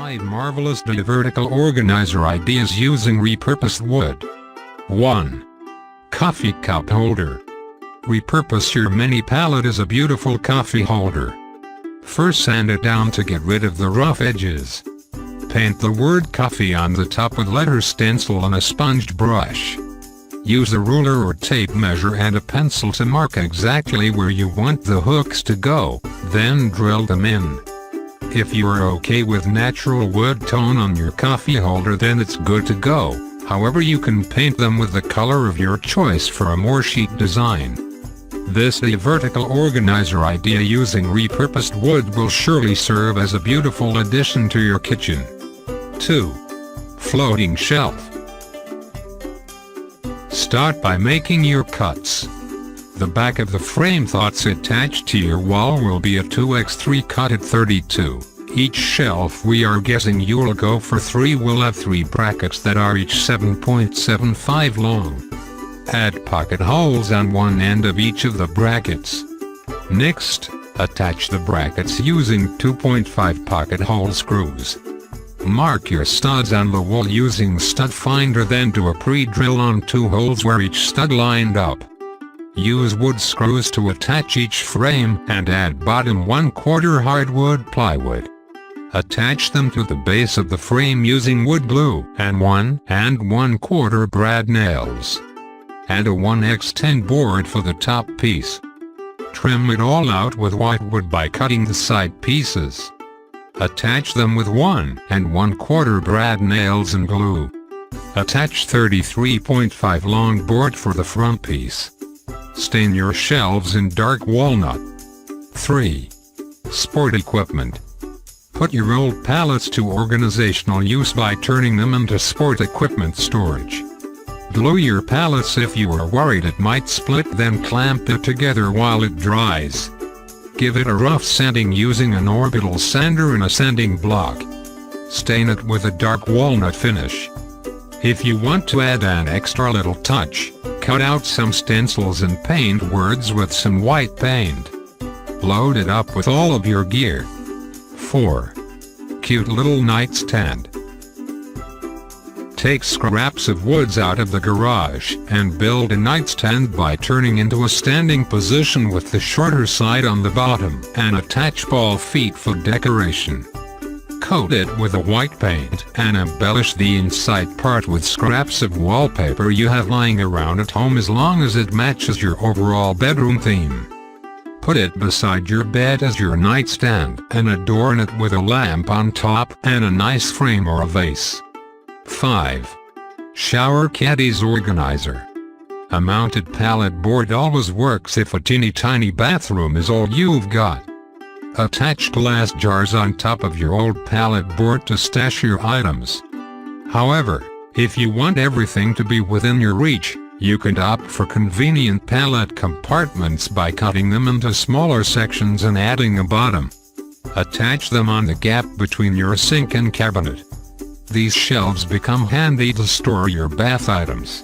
5 marvelous vertical organizer ideas using repurposed wood. 1. Coffee cup holder. Repurpose your mini palette as a beautiful coffee holder. First, sand it down to get rid of the rough edges. Paint the word coffee on the top with letter stencil on a sponged brush. Use a ruler or tape measure and a pencil to mark exactly where you want the hooks to go, then drill them in. If you are okay with natural wood tone on your coffee holder, then it's good to go. However, you can paint them with the color of your choice for a more chic design. This vertical organizer idea using repurposed wood will surely serve as a beautiful addition to your kitchen. 2. Floating shelf. Start by making your cuts. The back of the frame that's attached to your wall will be a 2x3 cut at 32. Each shelf we are guessing you'll go for 3 will have 3 brackets that are each 7.75 long. Add pocket holes on one end of each of the brackets. Next, attach the brackets using 2.5 pocket hole screws. Mark your studs on the wall using stud finder, then do a pre-drill on 2 holes where each stud lined up. Use wood screws to attach each frame and add bottom 1/4 hardwood plywood. Attach them to the base of the frame using wood glue and 1 1/4 brad nails. Add a 1x10 board for the top piece. Trim it all out with whitewood by cutting the side pieces. Attach them with 1 1/4 brad nails and glue. Attach 33.5 long board for the front piece. Stain your shelves in dark walnut. 3. Sport equipment. Put your old pallets to organizational use by turning them into sport equipment storage. Glue your pallets if you are worried it might split, then clamp it together while it dries. Give it a rough sanding using an orbital sander and a sanding block. Stain it with a dark walnut finish. If you want to add an extra little touch, cut out some stencils and paint words with some white paint. Load it up with all of your gear. 4. Cute little nightstand. Take scraps of woods out of the garage and build a nightstand by turning into a standing position with the shorter side on the bottom and attach ball feet for decoration. Coat it with a white paint and embellish the inside part with scraps of wallpaper you have lying around at home, as long as it matches your overall bedroom theme. Put it beside your bed as your nightstand and adorn it with a lamp on top and a nice frame or a vase. 5. Shower Caddys organizer. A mounted pallet board always works if a teeny tiny bathroom is all you've got. Attach glass jars on top of your old pallet board to stash your items. However, if you want everything to be within your reach, you can opt for convenient pallet compartments by cutting them into smaller sections and adding a bottom. Attach them on the gap between your sink and cabinet. These shelves become handy to store your bath items.